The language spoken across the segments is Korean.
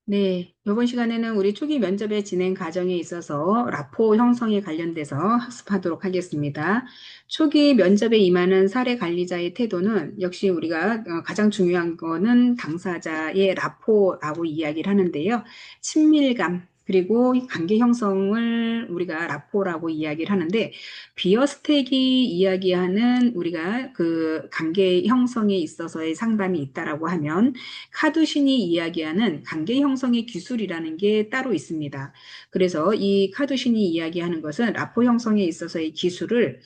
네, 이번 시간에는 우리 초기 면접의 진행 과정에 있어서 라포 형성에 관련돼서 학습하도록 하겠습니다. 초기 면접에 임하는 사례 관리자의 태도는 역시 우리가 가장 중요한 거는 당사자의 라포라고 이야기를 하는데요. 친밀감, 그리고 관계 형성을 우리가 라포라고 이야기를 하는데, 비어스택이 이야기하는 우리가 그 관계 형성에 있어서의 상담이 있다라고 하면, 카두신이 이야기하는 관계 형성의 기술이라는 게 따로 있습니다. 그래서 이 카두신이 이야기하는 것은 라포 형성에 있어서의 기술을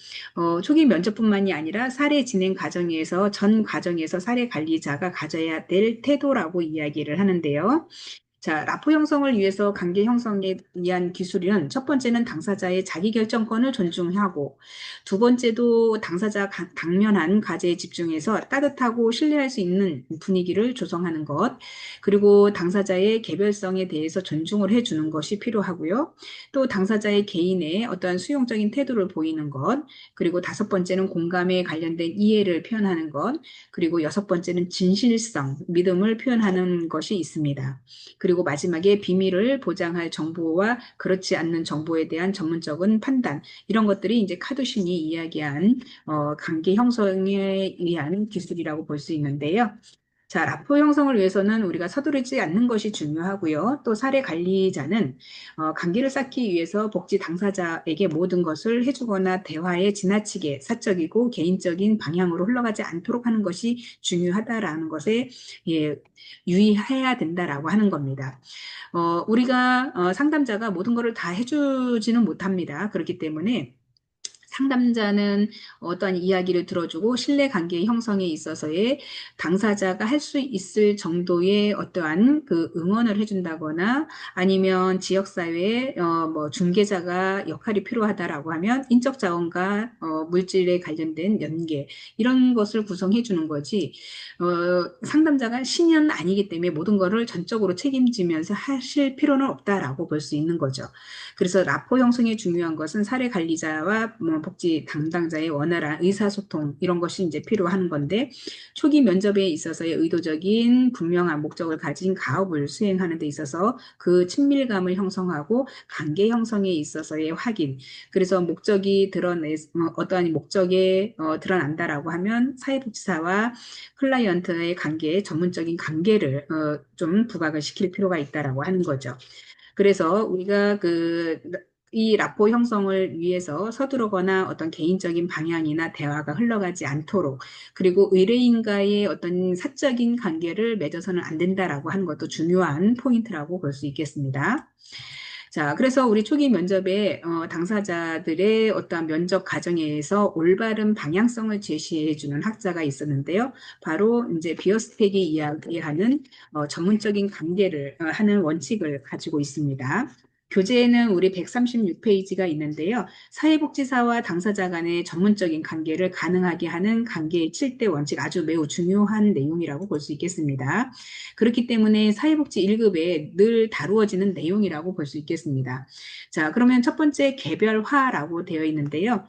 초기 면접뿐만이 아니라 사례 진행 과정에서 전 과정에서 사례 관리자가 가져야 될 태도라고 이야기를 하는데요. 자, 라포 형성을 위해서 관계 형성에 의한 기술은 첫 번째는 당사자의 자기결정권을 존중하고, 두 번째도 당면한 과제에 집중해서 따뜻하고 신뢰할 수 있는 분위기를 조성하는 것, 그리고 당사자의 개별성에 대해서 존중을 해주는 것이 필요하고요. 또 당사자의 개인의 어떠한 수용적인 태도를 보이는 것, 그리고 다섯 번째는 공감에 관련된 이해를 표현하는 것, 그리고 여섯 번째는 진실성, 믿음을 표현하는 것이 있습니다. 그리고 마지막에 비밀을 보장할 정보와 그렇지 않는 정보에 대한 전문적인 판단, 이런 것들이 이제 카두신이 이야기한 관계 형성에 의한 기술이라고 볼 수 있는데요. 자, 라포 형성을 위해서는 우리가 서두르지 않는 것이 중요하고요. 또 사례 관리자는 관계를 쌓기 위해서 복지 당사자에게 모든 것을 해주거나 대화에 지나치게 사적이고 개인적인 방향으로 흘러가지 않도록 하는 것이 중요하다라는 것에 예, 유의해야 된다라고 하는 겁니다. 우리가 상담자가 모든 것을 다 해주지는 못합니다. 그렇기 때문에 상담자는 어떠한 이야기를 들어주고 신뢰관계 형성에 있어서의 당사자가 할 수 있을 정도의 어떠한 그 응원을 해준다거나 아니면 지역사회에 뭐 중개자가 역할이 필요하다라고 하면 인적 자원과 물질에 관련된 연계 이런 것을 구성해 주는 거지. 상담자가 신은 아니기 때문에 모든 것을 전적으로 책임지면서 하실 필요는 없다라고 볼 수 있는 거죠. 그래서 라포 형성에 중요한 것은 사례 관리자와 복지 담당자의 원활한 의사소통 이런 것이 이제 필요한 건데 초기 면접에 있어서의 의도적인 분명한 목적을 가진 가업을 수행하는 데 있어서 그 친밀감을 형성하고 관계 형성에 있어서의 확인 그래서 목적이 어떠한 목적에 드러난다라고 하면 사회복지사와 클라이언트의 관계에 전문적인 관계를 좀 부각을 시킬 필요가 있다라고 하는 거죠. 그래서 우리가 이 라포 형성을 위해서 서두르거나 어떤 개인적인 방향이나 대화가 흘러가지 않도록 그리고 의뢰인과의 어떤 사적인 관계를 맺어서는 안 된다라고 하는 것도 중요한 포인트라고 볼 수 있겠습니다. 자, 그래서 우리 초기 면접에 당사자들의 어떠한 면접 과정에서 올바른 방향성을 제시해 주는 학자가 있었는데요. 바로 이제 비어스펙이 이야기하는 전문적인 관계를 하는 원칙을 가지고 있습니다. 교재에는 우리 136페이지가 있는데요. 사회복지사와 당사자 간의 전문적인 관계를 가능하게 하는 관계의 7대 원칙 아주 매우 중요한 내용이라고 볼 수 있겠습니다. 그렇기 때문에 사회복지 1급에 늘 다루어지는 내용이라고 볼 수 있겠습니다. 자, 그러면 첫 번째 개별화라고 되어 있는데요.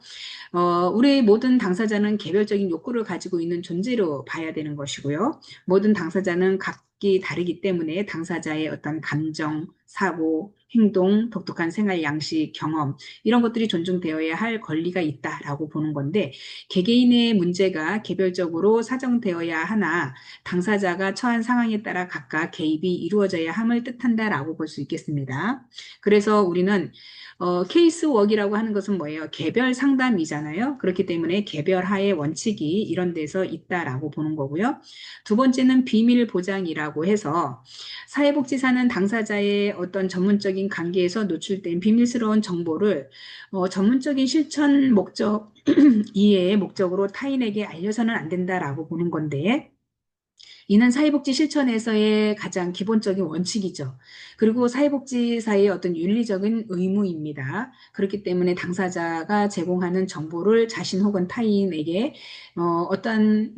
우리 모든 당사자는 개별적인 욕구를 가지고 있는 존재로 봐야 되는 것이고요. 모든 당사자는 각기 다르기 때문에 당사자의 어떤 감정, 사고, 행동, 독특한 생활 양식, 경험 이런 것들이 존중되어야 할 권리가 있다라고 보는 건데 개개인의 문제가 개별적으로 사정되어야 하나 당사자가 처한 상황에 따라 각각 개입이 이루어져야 함을 뜻한다라고 볼 수 있겠습니다. 그래서 우리는 케이스 웍이라고 하는 것은 뭐예요? 개별 상담이잖아요. 그렇기 때문에 개별화의 원칙이 이런 데서 있다라고 보는 거고요. 두 번째는 비밀 보장이라고 해서 사회복지사는 당사자의 어떤 전문적인 관계에서 노출된 비밀스러운 정보를 전문적인 실천 목적 이해의 목적으로 타인에게 알려서는 안 된다라고 보는 건데 이는 사회복지 실천에서의 가장 기본적인 원칙이죠. 그리고 사회복지사의 어떤 윤리적인 의무입니다. 그렇기 때문에 당사자가 제공하는 정보를 자신 혹은 타인에게 어떤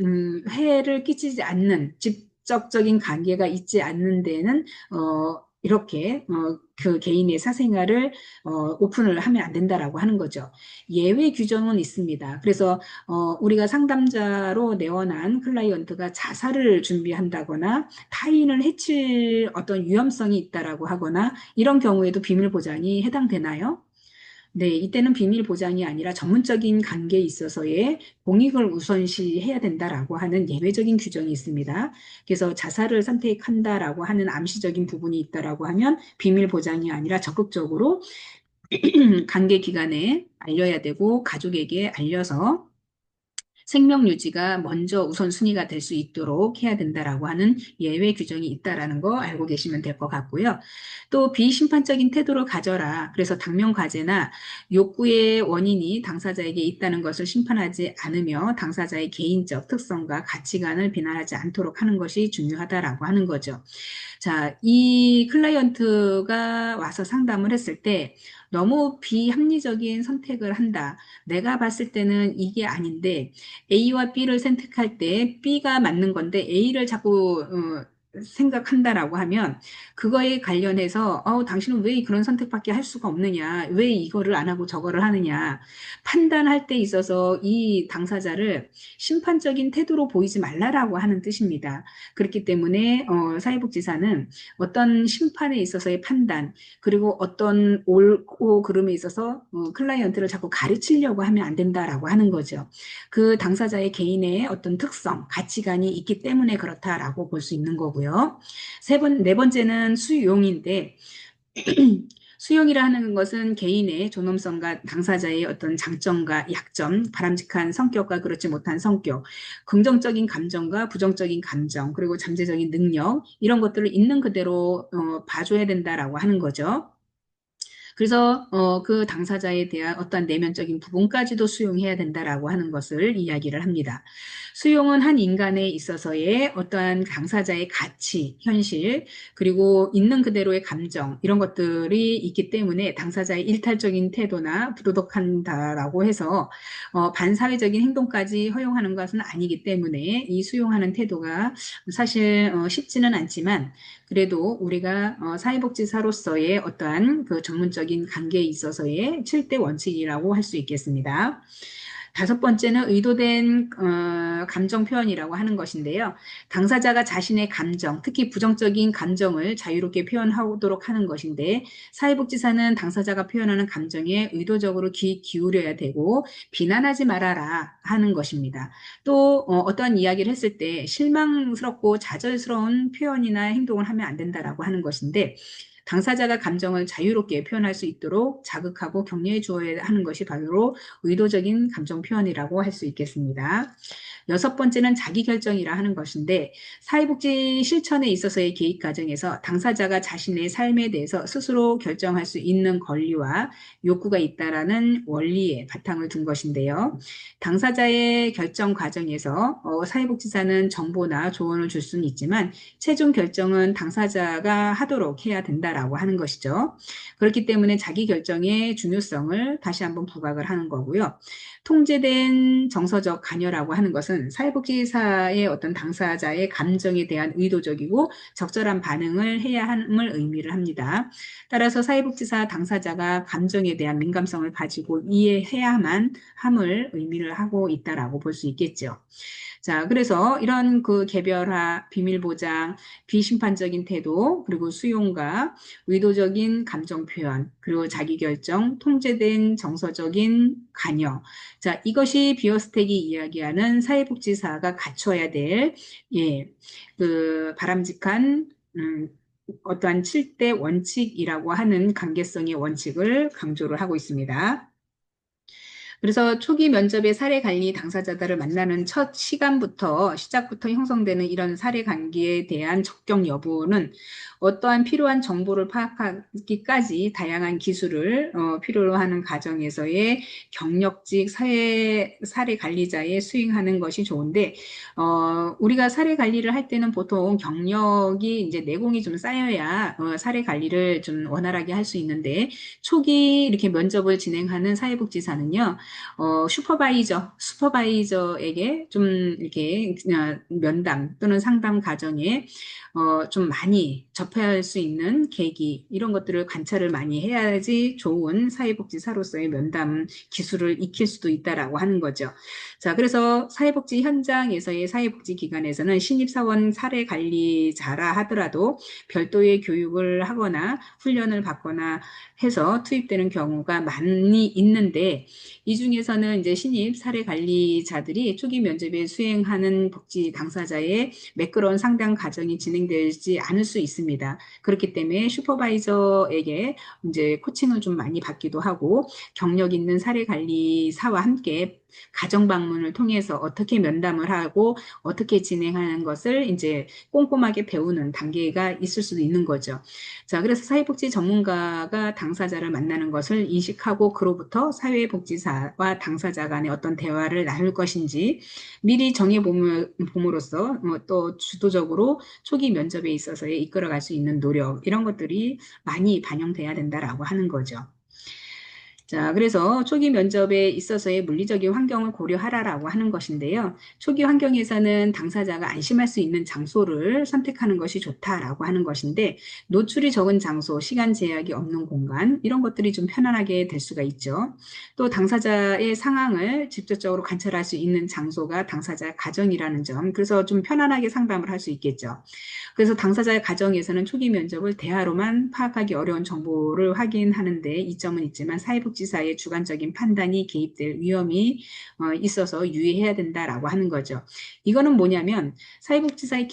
해를 끼치지 않는 직접적인 관계가 있지 않는 데는 이렇게 그 개인의 사생활을 오픈을 하면 안 된다라고 하는 거죠. 예외 규정은 있습니다. 그래서 우리가 상담자로 내원한 클라이언트가 자살을 준비한다거나 타인을 해칠 어떤 위험성이 있다라고 하거나 이런 경우에도 비밀 보장이 해당되나요? 네, 이때는 비밀 보장이 아니라 전문적인 관계에 있어서의 공익을 우선시해야 된다라고 하는 예외적인 규정이 있습니다. 그래서 자살을 선택한다라고 하는 암시적인 부분이 있다라고 하면 비밀 보장이 아니라 적극적으로 관계 기관에 알려야 되고 가족에게 알려서 생명 유지가 먼저 우선순위가 될 수 있도록 해야 된다라고 하는 예외 규정이 있다라는 거 알고 계시면 될 것 같고요. 또 비심판적인 태도를 가져라. 그래서 당면 과제나 욕구의 원인이 당사자에게 있다는 것을 심판하지 않으며 당사자의 개인적 특성과 가치관을 비난하지 않도록 하는 것이 중요하다라고 하는 거죠. 자, 이 클라이언트가 와서 상담을 했을 때 너무 비합리적인 선택을 한다. 내가 봤을 때는 이게 아닌데 A와 B를 선택할 때 B가 맞는 건데 A를 자꾸 생각한다라고 하면 그거에 관련해서 당신은 왜 그런 선택밖에 할 수가 없느냐, 왜 이거를 안 하고 저거를 하느냐 판단할 때 있어서 이 당사자를 심판적인 태도로 보이지 말라라고 하는 뜻입니다. 그렇기 때문에 사회복지사는 어떤 심판에 있어서의 판단 그리고 어떤 옳고 그름에 있어서 클라이언트를 자꾸 가르치려고 하면 안 된다라고 하는 거죠. 그 당사자의 개인의 어떤 특성, 가치관이 있기 때문에 그렇다라고 볼 수 있는 거고요. 네 번째는 수용인데, 수용이라는 것은 개인의 존엄성과 당사자의 어떤 장점과 약점, 바람직한 성격과 그렇지 못한 성격, 긍정적인 감정과 부정적인 감정, 그리고 잠재적인 능력, 이런 것들을 있는 그대로 봐줘야 된다라고 하는 거죠. 그래서 그 당사자에 대한 어떤 내면적인 부분까지도 수용해야 된다라고 하는 것을 이야기를 합니다. 수용은 한 인간에 있어서의 어떠한 당사자의 가치, 현실, 그리고 있는 그대로의 감정 이런 것들이 있기 때문에 당사자의 일탈적인 태도나 부도덕한다라고 해서 반사회적인 행동까지 허용하는 것은 아니기 때문에 이 수용하는 태도가 사실 쉽지는 않지만 그래도 우리가 사회복지사로서의 어떠한 그 전문적인 관계에 있어서의 7대 원칙이라고 할 수 있겠습니다. 다섯 번째는 의도된 감정 표현이라고 하는 것인데요. 당사자가 자신의 감정, 특히 부정적인 감정을 자유롭게 표현하도록 하는 것인데 사회복지사는 당사자가 표현하는 감정에 의도적으로 귀 기울여야 되고 비난하지 말아라 하는 것입니다. 또 어떠한 이야기를 했을 때 실망스럽고 좌절스러운 표현이나 행동을 하면 안 된다라고 하는 것인데 당사자가 감정을 자유롭게 표현할 수 있도록 자극하고 격려해 주어야 하는 것이 바로 의도적인 감정 표현이라고 할 수 있겠습니다. 여섯 번째는 자기결정이라 하는 것인데 사회복지 실천에 있어서의 개입 과정에서 당사자가 자신의 삶에 대해서 스스로 결정할 수 있는 권리와 욕구가 있다라는 원리에 바탕을 둔 것인데요. 당사자의 결정 과정에서 사회복지사는 정보나 조언을 줄 수는 있지만 최종 결정은 당사자가 하도록 해야 된다라고 하는 것이죠. 그렇기 때문에 자기결정의 중요성을 다시 한번 부각을 하는 거고요. 통제된 정서적 관여라고 하는 것은 사회복지사의 어떤 당사자의 감정에 대한 의도적이고 적절한 반응을 해야 함을 의미를 합니다. 따라서 사회복지사 당사자가 감정에 대한 민감성을 가지고 이해해야만 함을 의미를 하고 있다라고 볼 수 있겠죠. 자, 그래서 이런 그 개별화, 비밀보장, 비심판적인 태도, 그리고 수용과 의도적인 감정 표현, 그리고 자기결정, 통제된 정서적인 관여. 자, 이것이 비어스택이 이야기하는 사회복지사가 갖춰야 될, 예, 그 바람직한, 어떠한 7대 원칙이라고 하는 관계성의 원칙을 강조를 하고 있습니다. 그래서 초기 면접의 사례 관리 당사자들을 만나는 첫 시작부터 형성되는 이런 사례 관계에 대한 적격 여부는 어떠한 필요한 정보를 파악하기까지 다양한 기술을 필요로 하는 과정에서의 경력직 사례 관리자의 수행하는 것이 좋은데 우리가 사례 관리를 할 때는 보통 경력이 이제 내공이 좀 쌓여야 사례 관리를 좀 원활하게 할 수 있는데 초기 이렇게 면접을 진행하는 사회복지사는요. 슈퍼바이저에게 좀 이렇게 면담 또는 상담 과정에 좀 많이 접할 수 있는 계기, 이런 것들을 관찰을 많이 해야지 좋은 사회복지사로서의 면담 기술을 익힐 수도 있다라고 하는 거죠. 자, 그래서 사회복지 현장에서의 사회복지기관에서는 신입사원 사례관리자라 하더라도 별도의 교육을 하거나 훈련을 받거나 해서 투입되는 경우가 많이 있는데, 이 중에서는 이제 신입 사례관리자들이 초기 면접에 수행하는 복지 당사자의 매끄러운 상담 과정이 진행되지 않을 수 있습니다. 그렇기 때문에 슈퍼바이저에게 이제 코칭을 좀 많이 받기도 하고, 경력 있는 사례관리사와 함께 가정 방문을 통해서 어떻게 면담을 하고 어떻게 진행하는 것을 이제 꼼꼼하게 배우는 단계가 있을 수도 있는 거죠. 자, 그래서 사회복지 전문가가 당사자를 만나는 것을 인식하고 그로부터 사회복지사와 당사자 간의 어떤 대화를 나눌 것인지 미리 정해봄으로써 또 주도적으로 초기 면접에 있어서의 이끌어갈 수 있는 노력, 이런 것들이 많이 반영돼야 된다라고 하는 거죠. 자, 그래서 초기 면접에 있어서의 물리적인 환경을 고려하라라고 하는 것인데요. 초기 환경에서는 당사자가 안심할 수 있는 장소를 선택하는 것이 좋다라고 하는 것인데, 노출이 적은 장소, 시간 제약이 없는 공간, 이런 것들이 좀 편안하게 될 수가 있죠. 또 당사자의 상황을 직접적으로 관찰할 수 있는 장소가 당사자의 가정이라는 점, 그래서 좀 편안하게 상담을 할 수 있겠죠. 그래서 당사자의 가정에서는 초기 면접을 대화로만 파악하기 어려운 정보를 확인하는데 이점은 있지만 사회복지사의 주관적인 판단이 개입될 위험이 있어서 유의해야 된다라고 하는 거죠. 이거는 뭐냐면 사회복지사의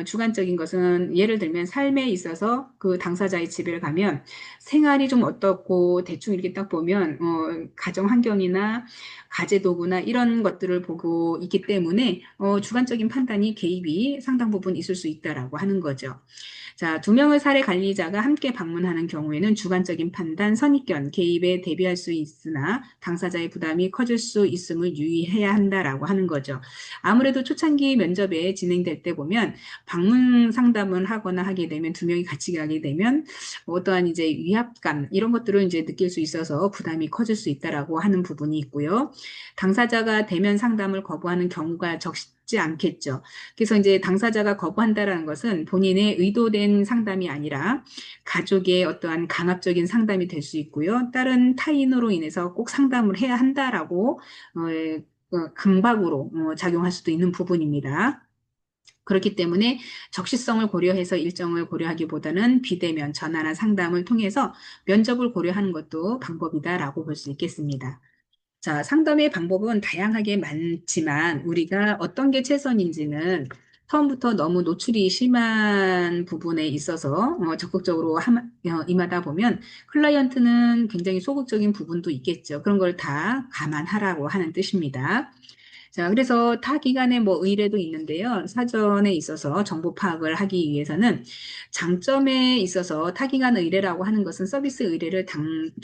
주관적인 것은, 예를 들면 삶에 있어서 그 당사자의 집에 가면 생활이 좀 어떻고 대충 이렇게 딱 보면 가정 환경이나 가재 도구나 이런 것들을 보고 있기 때문에 주관적인 판단이 개입이 상당 부분 있을 수 있다라고 하는 거죠. 자, 두 명의 사례 관리자가 함께 방문하는 경우에는 주관적인 판단, 선입견, 개입에 대비할 수 있으나 당사자의 부담이 커질 수 있음을 유의해야 한다라고 하는 거죠. 아무래도 초창기 면접에 진행될 때 보면 방문 상담을 하거나 하게 되면 두 명이 같이 가게 되면 어떠한 이제 위압감, 이런 것들을 이제 느낄 수 있어서 부담이 커질 수 있다라고 하는 부분이 있고요. 당사자가 대면 상담을 거부하는 경우가 적지 않겠죠. 그래서 이제 당사자가 거부한다라는 것은 본인의 의도된 상담이 아니라 가족의 어떠한 강압적인 상담이 될 수 있고요. 다른 타인으로 인해서 꼭 상담을 해야 한다라고 강박으로 작용할 수도 있는 부분입니다. 그렇기 때문에 적시성을 고려해서 일정을 고려하기보다는 비대면, 전화나 상담을 통해서 면접을 고려하는 것도 방법이다라고 볼 수 있겠습니다. 자, 상담의 방법은 다양하게 많지만 우리가 어떤 게 최선인지는 처음부터 너무 노출이 심한 부분에 있어서 적극적으로 임하다 보면 클라이언트는 굉장히 소극적인 부분도 있겠죠. 그런 걸 다 감안하라고 하는 뜻입니다. 자, 그래서 타 기관의 뭐 의뢰도 있는데요. 사전에 있어서 정보 파악을 하기 위해서는 장점에 있어서 타 기관 의뢰라고 하는 것은 서비스 의뢰를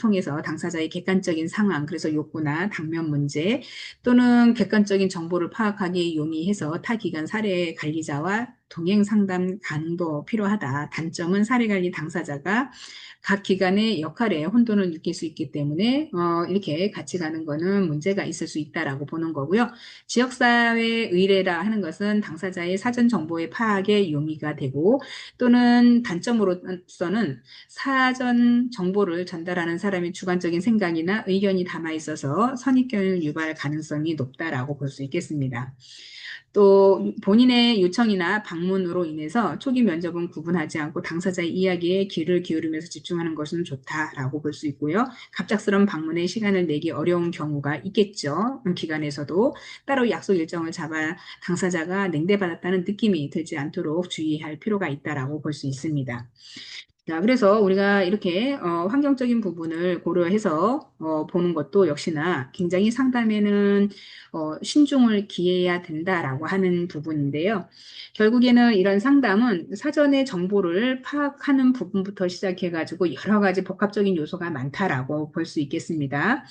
통해서 당사자의 객관적인 상황, 그래서 욕구나 당면 문제 또는 객관적인 정보를 파악하기에 용이해서 타 기관 사례 관리자와 동행 상담 가능도 필요하다. 단점은 사례 관리 당사자가 각 기관의 역할에 혼돈을 느낄 수 있기 때문에 이렇게 같이 가는 거는 문제가 있을 수 있다라고 보는 거고요. 지역사회 의뢰라 하는 것은 당사자의 사전 정보의 파악에 용이가 되고 또는 단점으로서는 사전 정보를 전달하는 사람의 주관적인 생각이나 의견이 담아 있어서 선입견을 유발 가능성이 높다라고 볼 수 있겠습니다. 또 본인의 요청이나 방문으로 인해서 초기 면접은 구분하지 않고 당사자의 이야기에 귀를 기울이면서 집중하는 것은 좋다라고 볼 수 있고요. 갑작스러운 방문에 시간을 내기 어려운 경우가 있겠죠. 기관에서도 따로 약속 일정을 잡아 당사자가 냉대받았다는 느낌이 들지 않도록 주의할 필요가 있다라고 볼 수 있습니다. 자, 그래서 우리가 이렇게 환경적인 부분을 고려해서 보는 것도 역시나 굉장히 상담에는 신중을 기해야 된다라고 하는 부분인데요. 결국에는 이런 상담은 사전에 정보를 파악하는 부분부터 시작해가지고 여러 가지 복합적인 요소가 많다라고 볼 수 있겠습니다.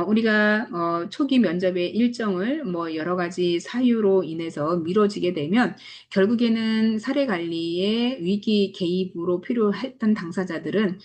우리가 초기 면접의 일정을 뭐 여러 가지 사유로 인해서 미뤄지게 되면 결국에는 사례 관리에 위기 개입으로 필요할 했던 당사자들은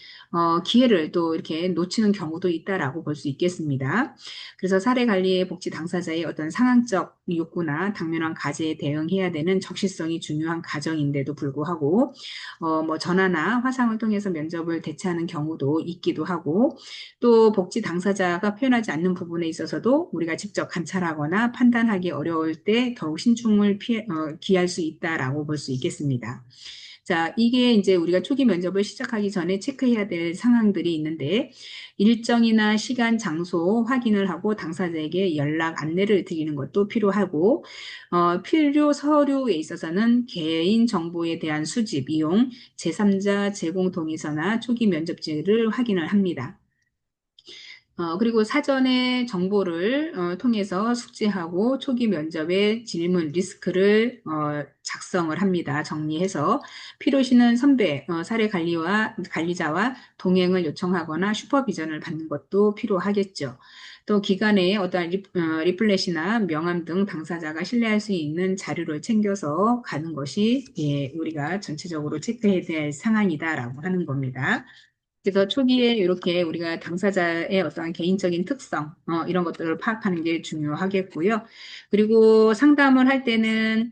기회를 또 이렇게 놓치는 경우도 있다라고 볼 수 있겠습니다. 그래서 사례관리의 복지 당사자의 어떤 상황적 욕구나 당면한 과제에 대응해야 되는 적시성이 중요한 과정인데도 불구하고 뭐 전화나 화상을 통해서 면접을 대체하는 경우도 있기도 하고 또 복지 당사자가 표현하지 않는 부분에 있어서도 우리가 직접 관찰하거나 판단하기 어려울 때 더욱 신중을 기할 수 있다라고 볼 수 있겠습니다. 자, 이게 이제 우리가 초기 면접을 시작하기 전에 체크해야 될 상황들이 있는데, 일정이나 시간, 장소 확인을 하고 당사자에게 연락 안내를 드리는 것도 필요하고, 필요 서류에 있어서는 개인 정보에 대한 수집, 이용, 제3자 제공 동의서나 초기 면접지를 확인을 합니다. 그리고 사전에 정보를 통해서 숙지하고 초기 면접의 질문 리스크를 작성을 합니다. 정리해서 필요시는 선배, 사례 관리자와 동행을 요청하거나 슈퍼비전을 받는 것도 필요하겠죠. 또 기간에 어떠한 리플렛이나 명함 등 당사자가 신뢰할 수 있는 자료를 챙겨서 가는 것이 예, 우리가 전체적으로 체크해야 될 상황이다라고 하는 겁니다. 그래서 초기에 이렇게 우리가 당사자의 어떠한 개인적인 특성, 이런 것들을 파악하는 게 중요하겠고요. 그리고 상담을 할 때는,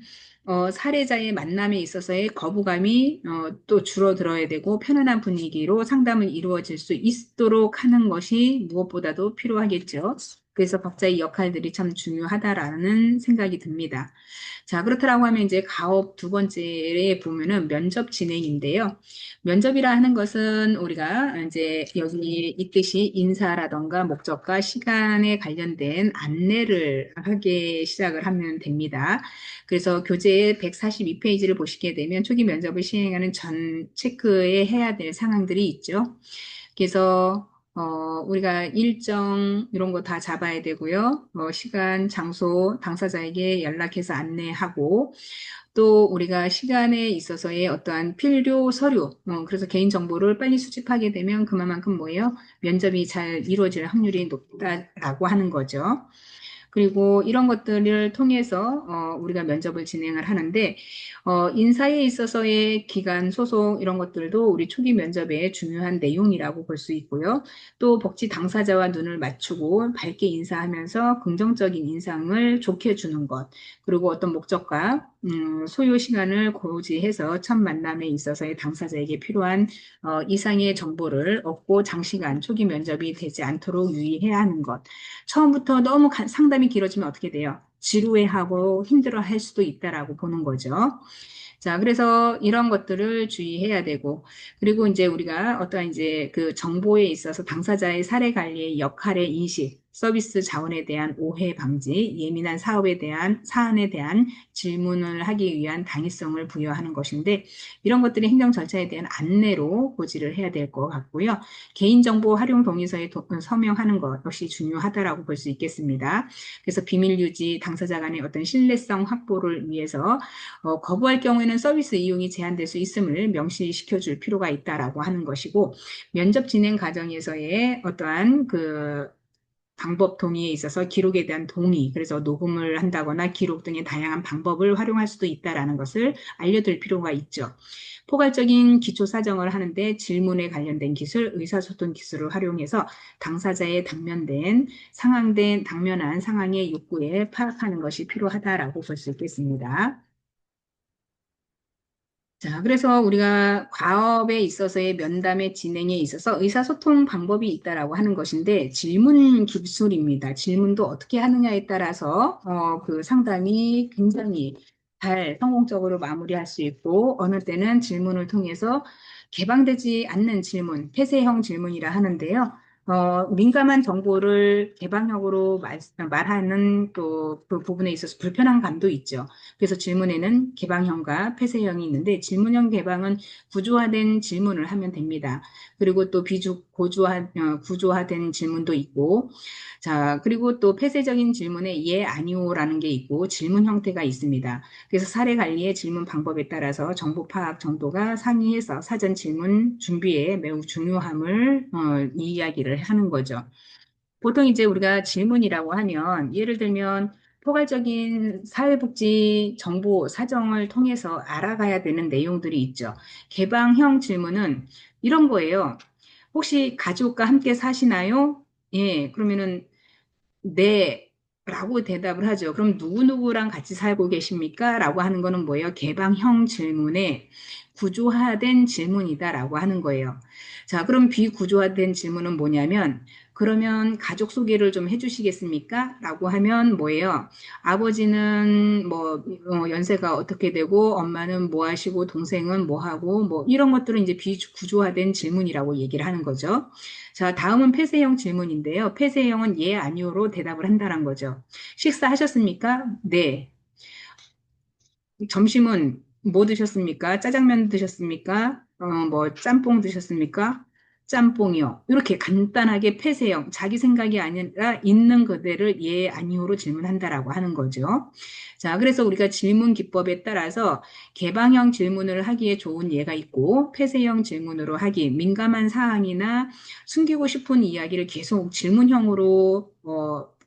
사례자의 만남에 있어서의 거부감이, 또 줄어들어야 되고, 편안한 분위기로 상담을 이루어질 수 있도록 하는 것이 무엇보다도 필요하겠죠. 그래서 각자의 역할들이 참 중요하다라는 생각이 듭니다. 자, 그렇다라고 하면 이제 가업 두 번째에 보면은 면접 진행인데요. 면접이라 하는 것은 우리가 이제 여기 있듯이 인사라던가 목적과 시간에 관련된 안내를 하게 시작을 하면 됩니다. 그래서 교재 142페이지를 보시게 되면 초기 면접을 시행하는 전 체크에 해야 될 상황들이 있죠. 그래서 우리가 일정 이런 거 다 잡아야 되고요. 시간, 장소, 당사자에게 연락해서 안내하고 또 우리가 시간에 있어서의 어떠한 필요 서류, 그래서 개인정보를 빨리 수집하게 되면 그만큼 뭐예요? 면접이 잘 이루어질 확률이 높다라고 하는 거죠. 그리고 이런 것들을 통해서 우리가 면접을 진행을 하는데 인사에 있어서의 기간 소송 이런 것들도 우리 초기 면접의 중요한 내용이라고 볼 수 있고요. 또 복지 당사자와 눈을 맞추고 밝게 인사하면서 긍정적인 인상을 좋게 주는 것 그리고 어떤 목적과 소요 시간을 고지해서 첫 만남에 있어서의 당사자에게 필요한 이상의 정보를 얻고 장시간 초기 면접이 되지 않도록 유의해야 하는 것. 처음부터 너무 상담이 길어지면 어떻게 돼요? 지루해하고 힘들어할 수도 있다라고 보는 거죠. 자, 그래서 이런 것들을 주의해야 되고, 그리고 이제 우리가 어떠한 이제 그 정보에 있어서 당사자의 사례 관리의 역할의 인식, 서비스 자원에 대한 오해 방지, 예민한 사안에 대한 질문을 하기 위한 당위성을 부여하는 것인데, 이런 것들이 행정 절차에 대한 안내로 고지를 해야 될 것 같고요. 개인정보 활용 동의서에 서명하는 것 역시 중요하다라고 볼 수 있겠습니다. 그래서 비밀 유지, 당사자 간의 어떤 신뢰성 확보를 위해서 거부할 경우에는 서비스 이용이 제한될 수 있음을 명시시켜 줄 필요가 있다라고 하는 것이고 면접 진행 과정에서의 어떠한 그 방법 동의에 있어서 기록에 대한 동의, 그래서 녹음을 한다거나 기록 등의 다양한 방법을 활용할 수도 있다라는 것을 알려둘 필요가 있죠. 포괄적인 기초 사정을 하는데 질문에 관련된 기술, 의사소통 기술을 활용해서 당사자의 당면한 상황의 욕구에 파악하는 것이 필요하다라고 볼 수 있겠습니다. 자, 그래서 우리가 과업에 있어서의 면담의 진행에 있어서 의사소통 방법이 있다라고 하는 것인데 질문 기술입니다. 질문도 어떻게 하느냐에 따라서 그 상담이 굉장히 잘 성공적으로 마무리할 수 있고 어느 때는 질문을 통해서 개방되지 않는 질문, 폐쇄형 질문이라 하는데요. 민감한 정보를 개방형으로 말하는 또 그 부분에 있어서 불편한 감도 있죠. 그래서 질문에는 개방형과 폐쇄형이 있는데 질문형 개방은 구조화된 질문을 하면 됩니다. 그리고 또 구조화된 질문도 있고 자, 그리고 또 폐쇄적인 질문에 예, 아니오라는 게 있고 질문 형태가 있습니다. 그래서 사례 관리의 질문 방법에 따라서 정보 파악 정도가 상이해서 사전 질문 준비에 매우 중요함을 이야기를 하는 거죠. 보통 이제 우리가 질문이라고 하면 예를 들면 포괄적인 사회복지 정보 사정을 통해서 알아가야 되는 내용들이 있죠. 개방형 질문은 이런 거예요. 혹시 가족과 함께 사시나요? 예, 그러면은 네, 라고 대답을 하죠. 그럼 누구누구랑 같이 살고 계십니까? 라고 하는 거는 뭐예요? 개방형 질문에 구조화된 질문이다라고 하는 거예요. 자, 그럼 비구조화된 질문은 뭐냐면, 그러면 가족 소개를 좀 해주시겠습니까? 라고 하면 뭐예요? 아버지는 뭐, 연세가 어떻게 되고, 엄마는 뭐 하시고, 동생은 뭐 하고, 뭐, 이런 것들은 이제 비구조화된 질문이라고 얘기를 하는 거죠. 자, 다음은 폐쇄형 질문인데요. 폐쇄형은 예, 아니오로 대답을 한다는 거죠. 식사하셨습니까? 네. 점심은 뭐 드셨습니까? 짜장면 드셨습니까? 뭐 짬뽕 드셨습니까? 짬뽕이요. 이렇게 간단하게 폐쇄형, 자기 생각이 아니라 있는 그대를 예, 아니오로 질문한다라고 하는 거죠. 자, 그래서 우리가 질문 기법에 따라서 개방형 질문을 하기에 좋은 예가 있고 폐쇄형 질문으로 하기, 민감한 사항이나 숨기고 싶은 이야기를 계속 질문형으로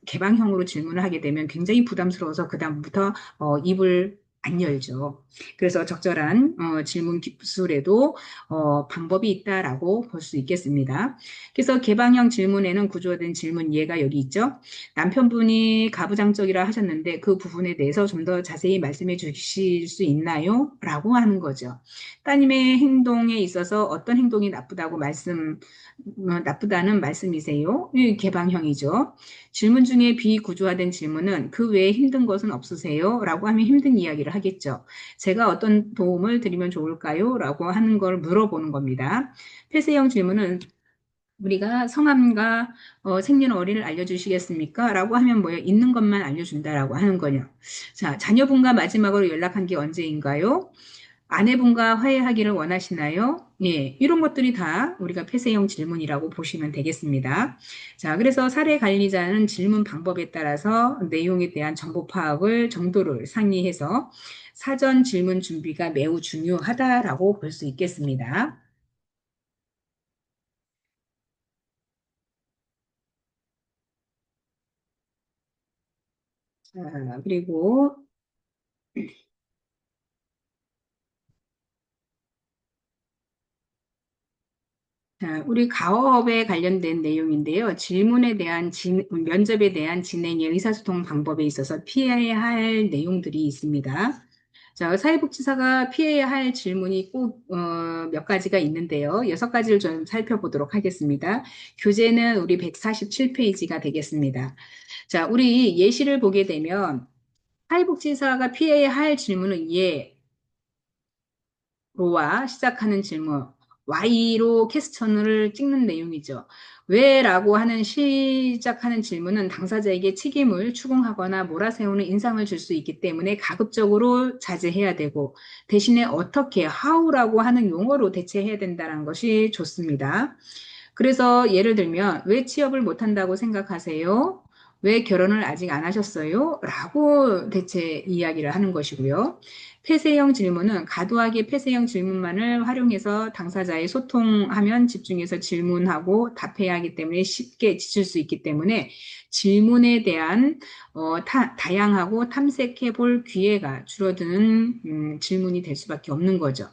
개방형으로 질문을 하게 되면 굉장히 부담스러워서 그다음부터 입을 안 열죠. 그래서 적절한 질문 기술에도 방법이 있다라고 볼 수 있겠습니다. 그래서 개방형 질문에는 구조화된 질문 예가 여기 있죠. 남편분이 가부장적이라 하셨는데 그 부분에 대해서 좀 더 자세히 말씀해 주실 수 있나요? 라고 하는 거죠. 따님의 행동에 있어서 어떤 행동이 나쁘다는 말씀이세요? 이 개방형이죠. 질문 중에 비구조화된 질문은 그 외에 힘든 것은 없으세요? 라고 하면 힘든 이야기를 하겠죠. 제가 어떤 도움을 드리면 좋을까요? 라고 하는 걸 물어보는 겁니다. 폐쇄형 질문은 우리가 성함과 생년월일을 알려주시겠습니까? 라고 하면 뭐예요? 있는 것만 알려준다라고 하는 거냐. 자, 자녀분과 마지막으로 연락한 게 언제인가요? 아내분과 화해하기를 원하시나요? 예, 이런 것들이 다 우리가 폐쇄형 질문이라고 보시면 되겠습니다. 자, 그래서 사례 관리자는 질문 방법에 따라서 내용에 대한 정보 파악을 정도를 상의해서 사전 질문 준비가 매우 중요하다라고 볼 수 있겠습니다. 자, 그리고 자, 우리 가업에 관련된 내용인데요. 면접에 대한 진행의 의사소통 방법에 있어서 피해야 할 내용들이 있습니다. 자, 사회복지사가 피해야 할 질문이 꼭, 몇 가지가 있는데요. 6가지를 좀 살펴보도록 하겠습니다. 교재는 우리 147페이지가 되겠습니다. 자, 우리 예시를 보게 되면 사회복지사가 피해야 할 질문은 예, 로와 시작하는 질문, Y로 퀘스천을 찍는 내용이죠. 왜라고 하는 시작하는 질문은 당사자에게 책임을 추궁하거나 몰아세우는 인상을 줄 수 있기 때문에 가급적으로 자제해야 되고 대신에 어떻게, how라고 하는 용어로 대체해야 된다는 것이 좋습니다. 그래서 예를 들면 왜 취업을 못한다고 생각하세요? 왜 결혼을 아직 안 하셨어요? 라고 대체 이야기를 하는 것이고요. 폐쇄형 질문은 과도하게 폐쇄형 질문만을 활용해서 당사자의 소통하면 집중해서 질문하고 답해야 하기 때문에 쉽게 지칠 수 있기 때문에 질문에 대한 다양하고 탐색해 볼 기회가 줄어드는 질문이 될 수밖에 없는 거죠.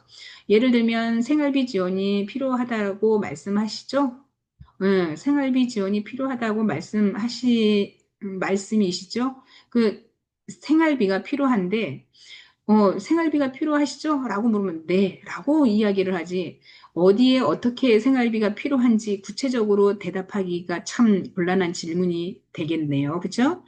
예를 들면 생활비 지원이 필요하다고 말씀하시죠? 생활비 지원이 필요하다고 말씀이시죠? 그 생활비가 필요한데 생활비가 필요하시죠? 라고 물으면 네, 라고 이야기를 하지. 어디에 어떻게 생활비가 필요한지 구체적으로 대답하기가 참 곤란한 질문이 되겠네요. 그죠?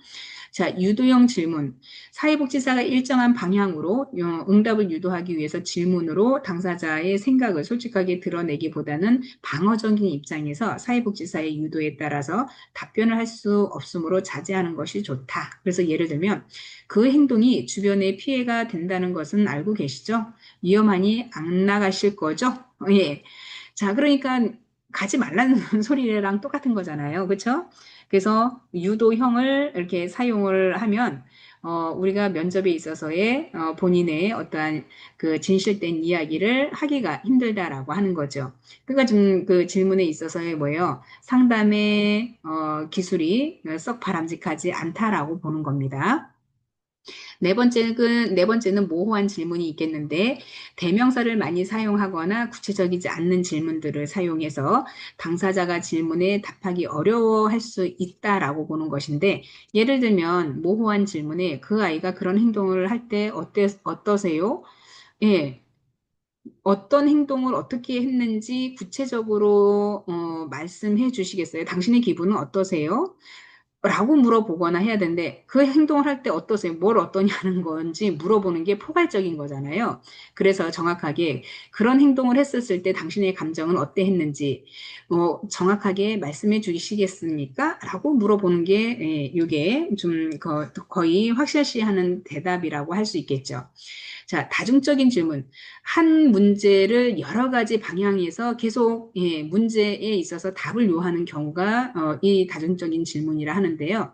자, 유도형 질문. 사회복지사가 일정한 방향으로 응답을 유도하기 위해서 질문으로 당사자의 생각을 솔직하게 드러내기보다는 방어적인 입장에서 사회복지사의 유도에 따라서 답변을 할 수 없으므로 자제하는 것이 좋다. 그래서 예를 들면 그 행동이 주변에 피해가 된다는 것은 알고 계시죠? 위험하니 안 나가실 거죠? 예. 자, 그러니까 가지 말라는 소리랑 똑같은 거잖아요. 그렇죠? 그래서 유도형을 이렇게 사용을 하면 우리가 면접에 있어서의 본인의 어떠한 그 진실된 이야기를 하기가 힘들다라고 하는 거죠. 그러니까 좀 그 질문에 있어서의 뭐예요? 상담의 기술이 썩 바람직하지 않다라고 보는 겁니다. 네 번째는 모호한 질문이 있겠는데, 대명사를 많이 사용하거나 구체적이지 않는 질문들을 사용해서 당사자가 질문에 답하기 어려워할 수 있다라고 보는 것인데, 예를 들면 모호한 질문에 그 아이가 그런 행동을 할 때 어떠세요? 예, 어떤 행동을 어떻게 했는지 구체적으로 말씀해 주시겠어요? 당신의 기분은 어떠세요? 라고 물어보거나 해야 되는데 그 행동을 할 때 어떠세요? 뭘 어떠냐는 건지 물어보는 게 포괄적인 거잖아요. 그래서 정확하게 그런 행동을 했었을 때 당신의 감정은 어땠는지 정확하게 말씀해 주시겠습니까? 라고 물어보는 게 이게 좀 거의 확실시하는 대답이라고 할 수 있겠죠. 자, 다중적인 질문. 한 문제를 여러 가지 방향에서 계속 문제에 있어서 답을 요하는 경우가 이 다중적인 질문이라 하는데요.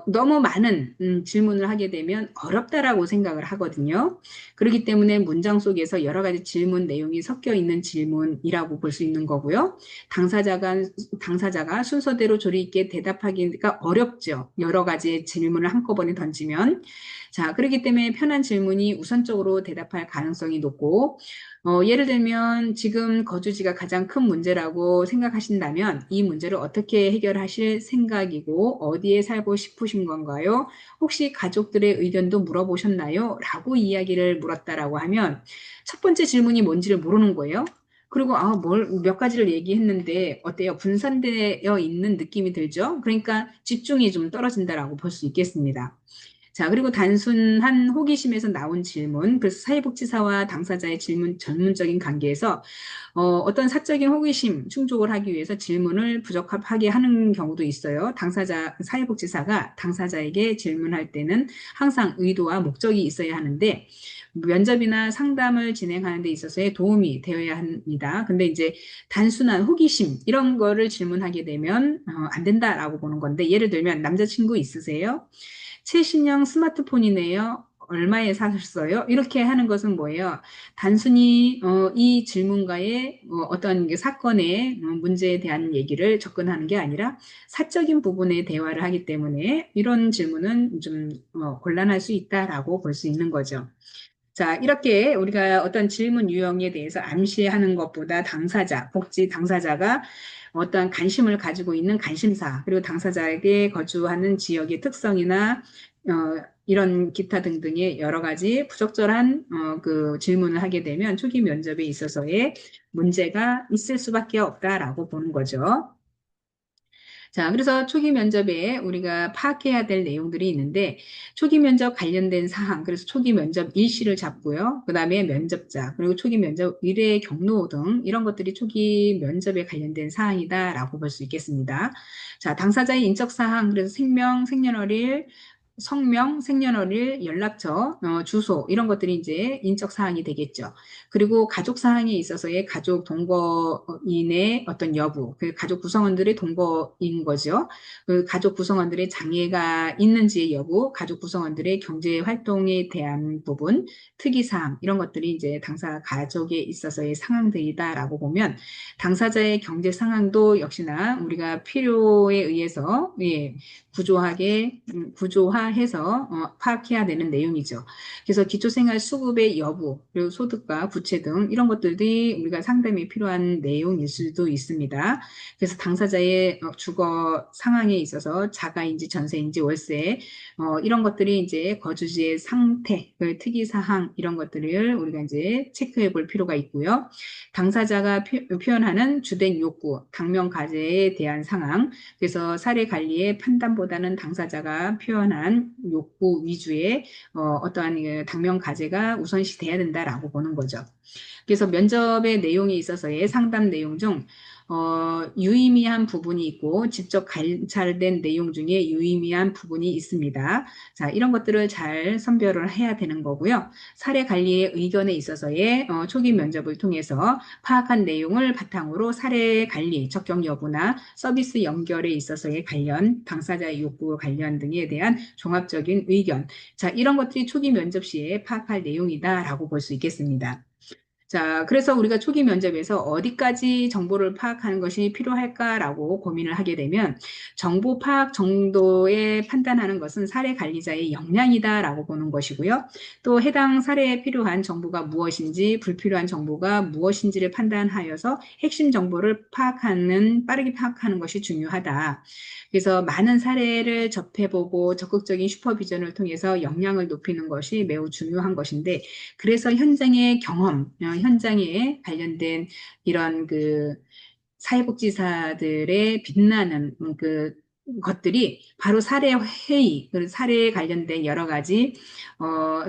너무 많은 질문을 하게 되면 어렵다라고 생각을 하거든요. 그렇기 때문에 문장 속에서 여러 가지 질문 내용이 섞여 있는 질문이라고 볼 수 있는 거고요. 당사자가 순서대로 조리 있게 대답하기가 어렵죠. 여러 가지 질문을 한꺼번에 던지면. 자, 그렇기 때문에 편한 질문이 우선적으로 대답할 가능성이 높고, 예를 들면 지금 거주지가 가장 큰 문제라고 생각하신다면 이 문제를 어떻게 해결하실 생각이고 어디에 살고 싶으신 건가요? 혹시 가족들의 의견도 물어보셨나요? 라고 이야기를 물었다라고 하면 첫 번째 질문이 뭔지를 모르는 거예요. 그리고 몇 가지를 얘기했는데 어때요? 분산되어 있는 느낌이 들죠? 그러니까 집중이 좀 떨어진다라고 볼 수 있겠습니다. 자, 그리고 단순한 호기심에서 나온 질문, 그래서 사회복지사와 당사자의 질문 전문적인 관계에서 어떤 사적인 호기심 충족을 하기 위해서 질문을 부적합하게 하는 경우도 있어요. 사회복지사가 당사자에게 질문할 때는 항상 의도와 목적이 있어야 하는데, 면접이나 상담을 진행하는 데 있어서의 도움이 되어야 합니다. 근데 이제 단순한 호기심, 이런 거를 질문하게 되면 안 된다라고 보는 건데, 예를 들면 남자친구 있으세요? 최신형 스마트폰이네요. 얼마에 사셨어요? 이렇게 하는 것은 뭐예요? 단순히 이 질문과의 어떤 사건의 문제에 대한 얘기를 접근하는 게 아니라 사적인 부분의 대화를 하기 때문에 이런 질문은 좀 곤란할 수 있다라고 볼 수 있는 거죠. 자, 이렇게 우리가 어떤 질문 유형에 대해서 암시하는 것보다 복지 당사자가 어떤 관심을 가지고 있는 관심사, 그리고 당사자에게 거주하는 지역의 특성이나 이런 기타 등등의 여러 가지 부적절한 그 질문을 하게 되면 초기 면접에 있어서의 문제가 있을 수밖에 없다라고 보는 거죠. 자, 그래서 초기 면접에 우리가 파악해야 될 내용들이 있는데, 초기 면접 관련된 사항, 그래서 초기 면접 일시를 잡고요. 그 다음에 면접자, 그리고 초기 면접 의뢰 경로 등 이런 것들이 초기 면접에 관련된 사항이다라고 볼 수 있겠습니다. 자, 당사자의 인적 사항, 그래서 생년월일, 성명, 생년월일, 연락처, 주소 이런 것들이 이제 인적 사항이 되겠죠. 그리고 가족 사항에 있어서의 가족 동거인의 어떤 여부, 그 가족 구성원들의 동거인 거죠. 그 가족 구성원들의 장애가 있는지의 여부, 가족 구성원들의 경제 활동에 대한 부분, 특이 사항 이런 것들이 이제 당사 가족에 있어서의 상황들이다라고 보면 당사자의 경제 상황도 역시나 우리가 필요에 의해서 구조화해서 파악해야 되는 내용이죠. 그래서 기초생활수급의 여부, 그리고 소득과 부채 등 이런 것들이 우리가 상담이 필요한 내용일 수도 있습니다. 그래서 당사자의 주거 상황에 있어서 자가인지 전세인지 월세 이런 것들이 이제 거주지의 상태, 그 특이사항 이런 것들을 우리가 이제 체크해 볼 필요가 있고요. 당사자가 표현하는 주된 욕구, 당면 과제에 대한 상황, 그래서 사례 관리의 판단보다는 당사자가 표현한 욕구 위주의 어떠한 당면 과제가 우선시 돼야 된다라고 보는 거죠. 그래서 면접의 내용에 있어서의 상담 내용 중 유의미한 부분이 있고 직접 관찰된 내용 중에 유의미한 부분이 있습니다. 자, 이런 것들을 잘 선별을 해야 되는 거고요. 사례 관리의 의견에 있어서의 초기 면접을 통해서 파악한 내용을 바탕으로 사례 관리, 적격 여부나 서비스 연결에 있어서의 관련, 당사자의 욕구 관련 등에 대한 종합적인 의견. 자, 이런 것들이 초기 면접 시에 파악할 내용이다라고 볼 수 있겠습니다. 자, 그래서 우리가 초기 면접에서 어디까지 정보를 파악하는 것이 필요할까라고 고민을 하게 되면 정보 파악 정도에 판단하는 것은 사례 관리자의 역량이다라고 보는 것이고요. 또 해당 사례에 필요한 정보가 무엇인지 불필요한 정보가 무엇인지를 판단하여서 핵심 정보를 빠르게 파악하는 것이 중요하다. 그래서 많은 사례를 접해보고 적극적인 슈퍼비전을 통해서 역량을 높이는 것이 매우 중요한 것인데 그래서 현장의 경험, 현장에 관련된 이런 사회복지사들의 빛나는 것들이 바로 사례 회의, 사례에 관련된 여러 가지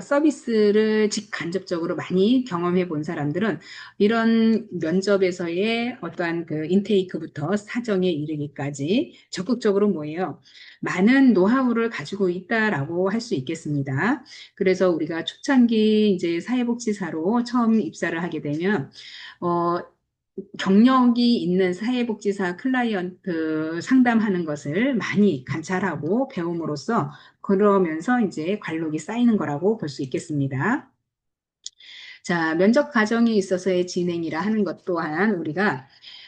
서비스를 직간접적으로 많이 경험해 본 사람들은 이런 면접에서의 어떠한 인테이크부터 사정에 이르기까지 적극적으로 뭐예요? 많은 노하우를 가지고 있다라고 할 수 있겠습니다. 그래서 우리가 초창기 이제 사회복지사로 처음 입사를 하게 되면 어, 경력이 있는 사회복지사 클라이언트 상담하는 것을 많이 관찰하고 배움으로써 그러면서 이제 관록이 쌓이는 거라고 볼 수 있겠습니다. 자, 면접 과정에 있어서의 진행이라 하는 것 또한 우리가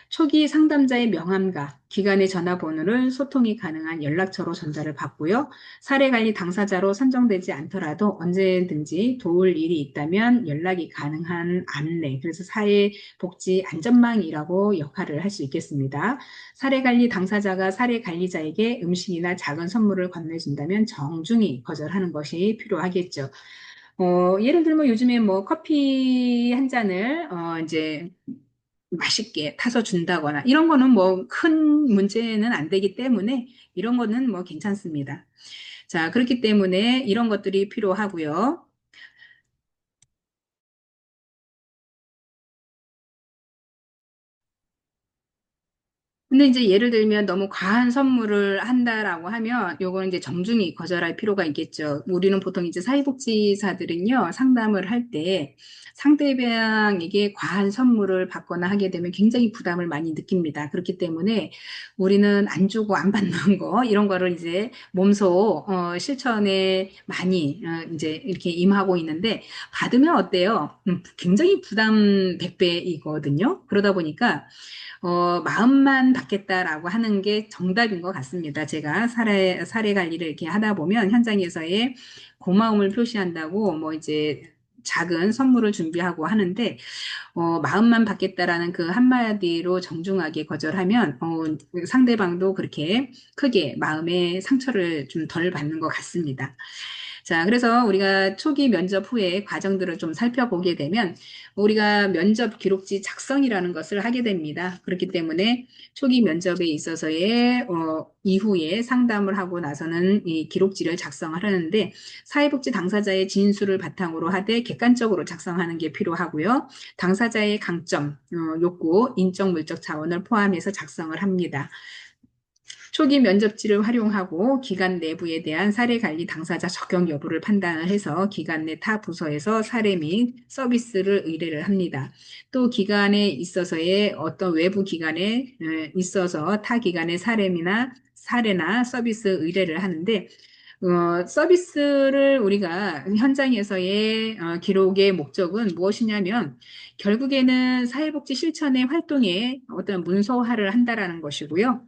초기 상담자의 명함과 기관의 전화번호를 소통이 가능한 연락처로 전달을 받고요. 사례관리 당사자로 선정되지 않더라도 언제든지 도울 일이 있다면 연락이 가능한 안내, 그래서 사회복지 안전망이라고 역할을 할 수 있겠습니다. 사례관리 당사자가 사례관리자에게 음식이나 작은 선물을 건네준다면 정중히 거절하는 것이 필요하겠죠. 예를 들면 요즘에 뭐 커피 한 잔을 이제 맛있게 타서 준다거나 이런 거는 뭐 큰 문제는 안 되기 때문에 이런 거는 뭐 괜찮습니다. 자, 그렇기 때문에 이런 것들이 필요하고요. 근데 이제 예를 들면 너무 과한 선물을 한다라고 하면 요거는 이제 정중히 거절할 필요가 있겠죠. 우리는 보통 이제 사회복지사들은요, 상담을 할 때 상대방에게 과한 선물을 받거나 하게 되면 굉장히 부담을 많이 느낍니다. 그렇기 때문에 우리는 안 주고 안 받는 거, 이런 거를 이제 몸소 실천에 많이 이제 이렇게 임하고 있는데 받으면 어때요? 굉장히 부담 100배이거든요. 그러다 보니까 마음만 받겠다라고 하는 게 정답인 것 같습니다. 제가 사례 관리를 이렇게 하다 보면 현장에서의 고마움을 표시한다고 뭐 이제 작은 선물을 준비하고 하는데, 마음만 받겠다라는 그 한마디로 정중하게 거절하면, 상대방도 그렇게 크게 마음에 상처를 좀 덜 받는 것 같습니다. 자, 그래서 우리가 초기 면접 후에 과정들을 좀 살펴보게 되면 우리가 면접 기록지 작성이라는 것을 하게 됩니다. 그렇기 때문에 초기 면접에 있어서의 이후에 상담을 하고 나서는 이 기록지를 작성을 하는데 사회복지 당사자의 진술을 바탕으로 하되 객관적으로 작성하는 게 필요하고요. 당사자의 강점, 욕구, 인적 물적 자원을 포함해서 작성을 합니다. 초기 면접지를 활용하고 기관 내부에 대한 사례 관리 당사자 적용 여부를 판단을 해서 기관 내 타 부서에서 사례 및 서비스를 의뢰를 합니다. 또 기관에 있어서의 어떤 외부 기관에 있어서 타 기관의 사례나 서비스 의뢰를 하는데 서비스를 우리가 현장에서의 기록의 목적은 무엇이냐면 결국에는 사회복지 실천의 활동에 어떤 문서화를 한다라는 것이고요.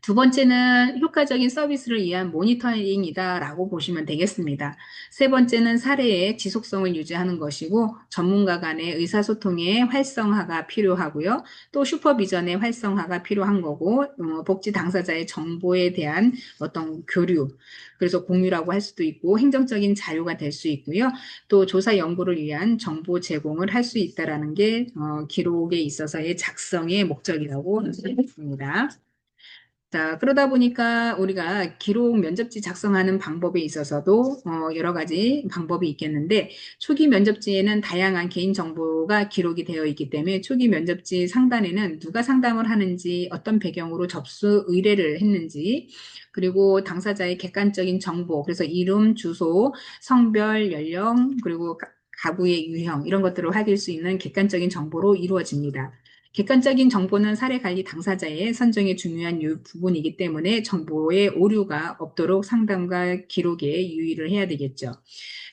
두 번째는 효과적인 서비스를 위한 모니터링이다라고 보시면 되겠습니다. 세 번째는 사례의 지속성을 유지하는 것이고 전문가 간의 의사소통의 활성화가 필요하고요. 또 슈퍼비전의 활성화가 필요한 거고 복지 당사자의 정보에 대한 어떤 교류, 그래서 공유라고 할 수도 있고 행정적인 자료가 될 수 있고요. 또 조사 연구를 위한 정보 제공을 할 수 있다라는 게 기록에 있어서의 작성의 목적이라고 할 수 있습니다. 자, 그러다 보니까 우리가 기록 면접지 작성하는 방법에 있어서도 여러 가지 방법이 있겠는데 초기 면접지에는 다양한 개인 정보가 기록이 되어 있기 때문에 초기 면접지 상단에는 누가 상담을 하는지 어떤 배경으로 접수 의뢰를 했는지 그리고 당사자의 객관적인 정보 그래서 이름, 주소, 성별, 연령 그리고 가구의 유형 이런 것들을 확인할 수 있는 객관적인 정보로 이루어집니다. 객관적인 정보는 사례 관리 당사자의 선정에 중요한 부분이기 때문에 정보의 오류가 없도록 상담과 기록에 유의를 해야 되겠죠.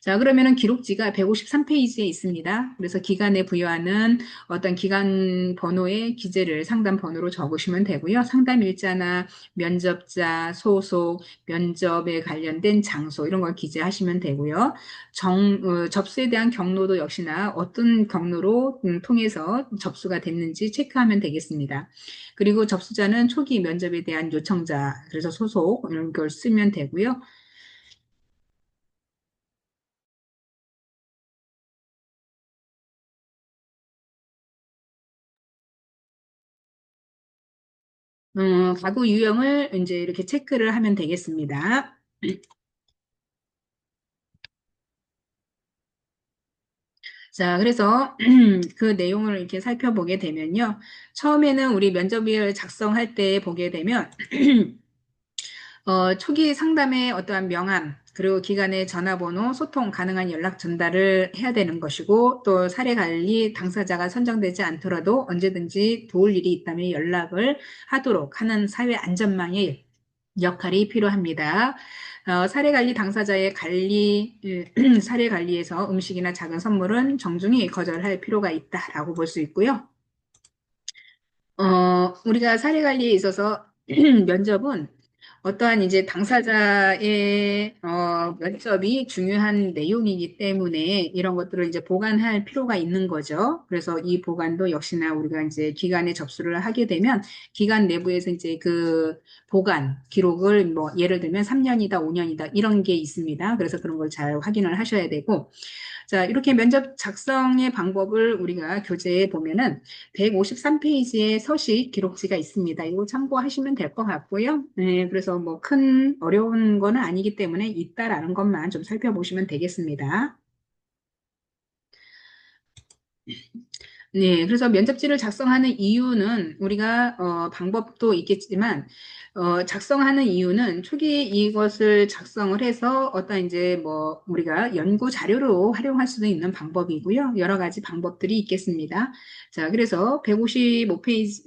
자, 그러면은 기록지가 153페이지에 있습니다. 그래서 기간에 부여하는 어떤 기간 번호의 기재를 상담 번호로 적으시면 되고요. 상담 일자나 면접자, 소속, 면접에 관련된 장소 이런 걸 기재하시면 되고요. 접수에 대한 경로도 역시나 어떤 경로로 통해서 접수가 됐는지 체크하면 되겠습니다. 그리고 접수자는 초기 면접에 대한 요청자, 그래서 소속 이런 걸 쓰면 되고요. 가구 유형을 이제 이렇게 체크를 하면 되겠습니다. 자, 그래서 그 내용을 이렇게 살펴보게 되면요. 처음에는 우리 면접을 작성할 때 보게 되면 초기 상담의 어떠한 명함, 그리고 기간의 전화번호, 소통 가능한 연락 전달을 해야 되는 것이고, 또 사례 관리 당사자가 선정되지 않더라도 언제든지 도울 일이 있다면 연락을 하도록 하는 사회 안전망의 역할이 필요합니다. 사례 관리 당사자의 사례 관리에서 음식이나 작은 선물은 정중히 거절할 필요가 있다라고 볼 수 있고요. 우리가 사례 관리에 있어서 면접은 어떠한 이제 당사자의 면접이 중요한 내용이기 때문에 이런 것들을 이제 보관할 필요가 있는 거죠. 그래서 이 보관도 역시나 우리가 이제 기간에 접수를 하게 되면 기간 내부에서 이제 그 보관 기록을 뭐 예를 들면 3년이다, 5년이다 이런 게 있습니다. 그래서 그런 걸 잘 확인을 하셔야 되고 자, 이렇게 면접 작성의 방법을 우리가 교재에 보면은 153페이지에 서식 기록지가 있습니다. 이거 참고하시면 될 것 같고요. 네, 그래서 뭐 큰 어려운 거는 아니기 때문에 있다라는 것만 좀 살펴보시면 되겠습니다. 네, 그래서 면접지를 작성하는 이유는 우리가 방법도 있겠지만 작성하는 이유는 초기 이것을 작성을 해서 어떤 이제 뭐 우리가 연구 자료로 활용할 수도 있는 방법이고요. 여러 가지 방법들이 있겠습니다. 자, 그래서 155페이지,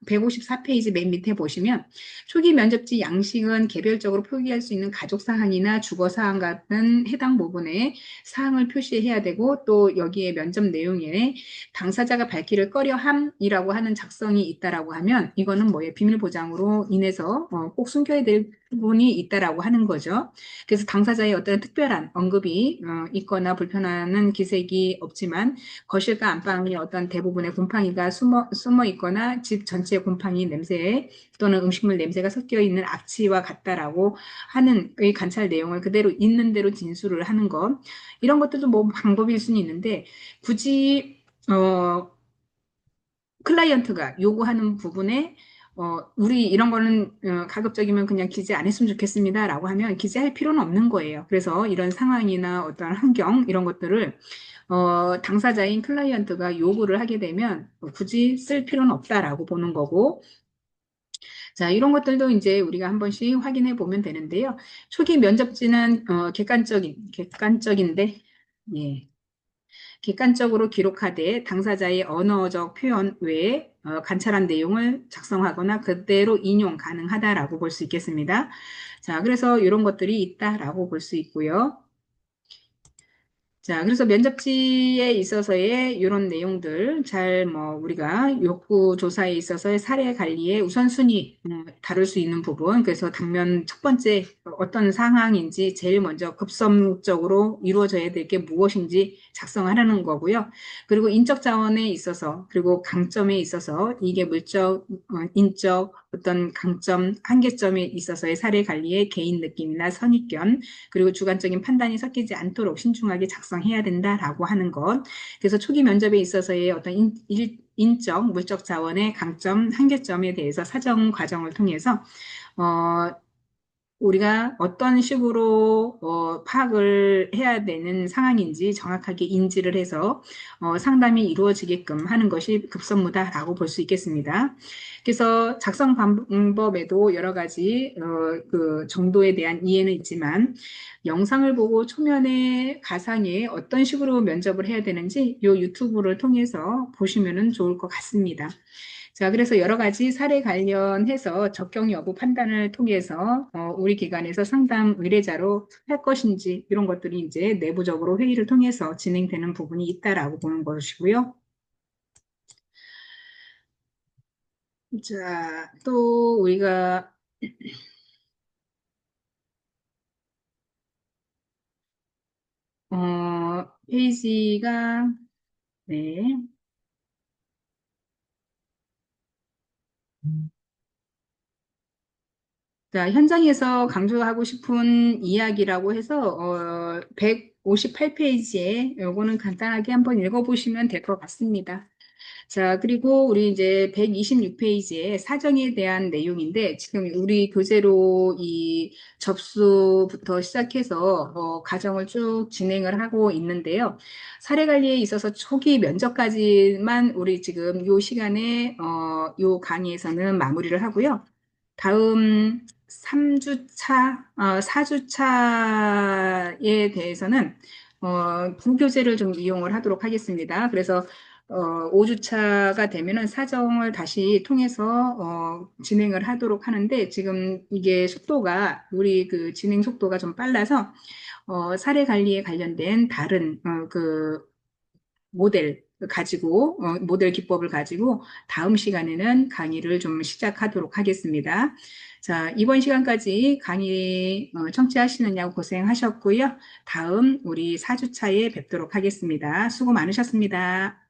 154페이지 맨 밑에 보시면 초기 면접지 양식은 개별적으로 표기할 수 있는 가족 사항이나 주거 사항 같은 해당 부분에 사항을 표시해야 되고 또 여기에 면접 내용에 당사자가 밝기를 꺼려함이라고 하는 작성이 있다라고 하면 이거는 뭐예요? 비밀 보장으로 인해서 꼭 숨겨야 될 부분이 있다라고 하는 거죠. 그래서 당사자의 어떤 특별한 언급이 있거나 불편한 기색이 없지만 거실과 안방에 어떤 대부분의 곰팡이가 숨어 있거나 집 전체의 곰팡이 냄새 또는 음식물 냄새가 섞여 있는 악취와 같다라고 하는 이 관찰 내용을 그대로 있는 대로 진술을 하는 것 이런 것들도 뭐 방법일 수는 있는데 굳이 클라이언트가 요구하는 부분에 우리 이런 거는 가급적이면 그냥 기재 안 했으면 좋겠습니다라고 하면 기재할 필요는 없는 거예요. 그래서 이런 상황이나 어떤 환경 이런 것들을 당사자인 클라이언트가 요구를 하게 되면 굳이 쓸 필요는 없다라고 보는 거고 자, 이런 것들도 이제 우리가 한 번씩 확인해 보면 되는데요. 초기 면접지는 객관적인데 예. 객관적으로 기록하되 당사자의 언어적 표현 외에 관찰한 내용을 작성하거나 그대로 인용 가능하다라고 볼 수 있겠습니다. 자, 그래서 이런 것들이 있다라고 볼 수 있고요. 자, 그래서 면접지에 있어서의 이런 내용들 잘 뭐 우리가 욕구 조사에 있어서의 사례 관리의 우선순위 다룰 수 있는 부분 그래서 당면 첫 번째 어떤 상황인지 제일 먼저 급선무적으로 이루어져야 될 게 무엇인지 작성하라는 거고요. 그리고 인적 자원에 있어서 그리고 강점에 있어서 이게 물적, 인적 어떤 강점, 한계점에 있어서의 사례 관리의 개인 느낌이나 선입견 그리고 주관적인 판단이 섞이지 않도록 신중하게 작성해야 된다라고 하는 것. 그래서 초기 면접에 있어서의 어떤 인적, 물적 자원의 강점, 한계점에 대해서 사정 과정을 통해서 어, 우리가 어떤 식으로 파악을 해야 되는 상황인지 정확하게 인지를 해서 상담이 이루어지게끔 하는 것이 급선무다라고 볼 수 있겠습니다. 그래서 작성 방법에도 여러 가지 그 정도에 대한 이해는 있지만 영상을 보고 초면에 가상에 어떤 식으로 면접을 해야 되는지 이 유튜브를 통해서 보시면 좋을 것 같습니다. 자, 그래서 여러 가지 사례 관련해서 적격 여부 판단을 통해서 우리 기관에서 상담 의뢰자로 할 것인지 이런 것들이 이제 내부적으로 회의를 통해서 진행되는 부분이 있다라고 보는 것이고요. 자, 또 우리가 페이지가 네. 자, 현장에서 강조하고 싶은 이야기라고 해서 158페이지에 요거는 간단하게 한번 읽어보시면 될 것 같습니다. 자, 그리고 우리 이제 126페이지에 사정에 대한 내용인데, 지금 우리 교재로 이 접수부터 시작해서, 과정을 쭉 진행을 하고 있는데요. 사례 관리에 있어서 초기 면접까지만 우리 지금 요 시간에, 요 강의에서는 마무리를 하고요. 다음 3주차, 4주차에 대해서는, 부교재를 좀 이용을 하도록 하겠습니다. 그래서 5주차가 되면은 사정을 다시 통해서 진행을 하도록 하는데 지금 이게 속도가 우리 그 진행 속도가 좀 빨라서 사례 관리에 관련된 다른 그 모델 가지고 모델 기법을 가지고 다음 시간에는 강의를 좀 시작하도록 하겠습니다. 자, 이번 시간까지 강의 청취하시느냐고 고생하셨고요. 다음 우리 4주차에 뵙도록 하겠습니다. 수고 많으셨습니다.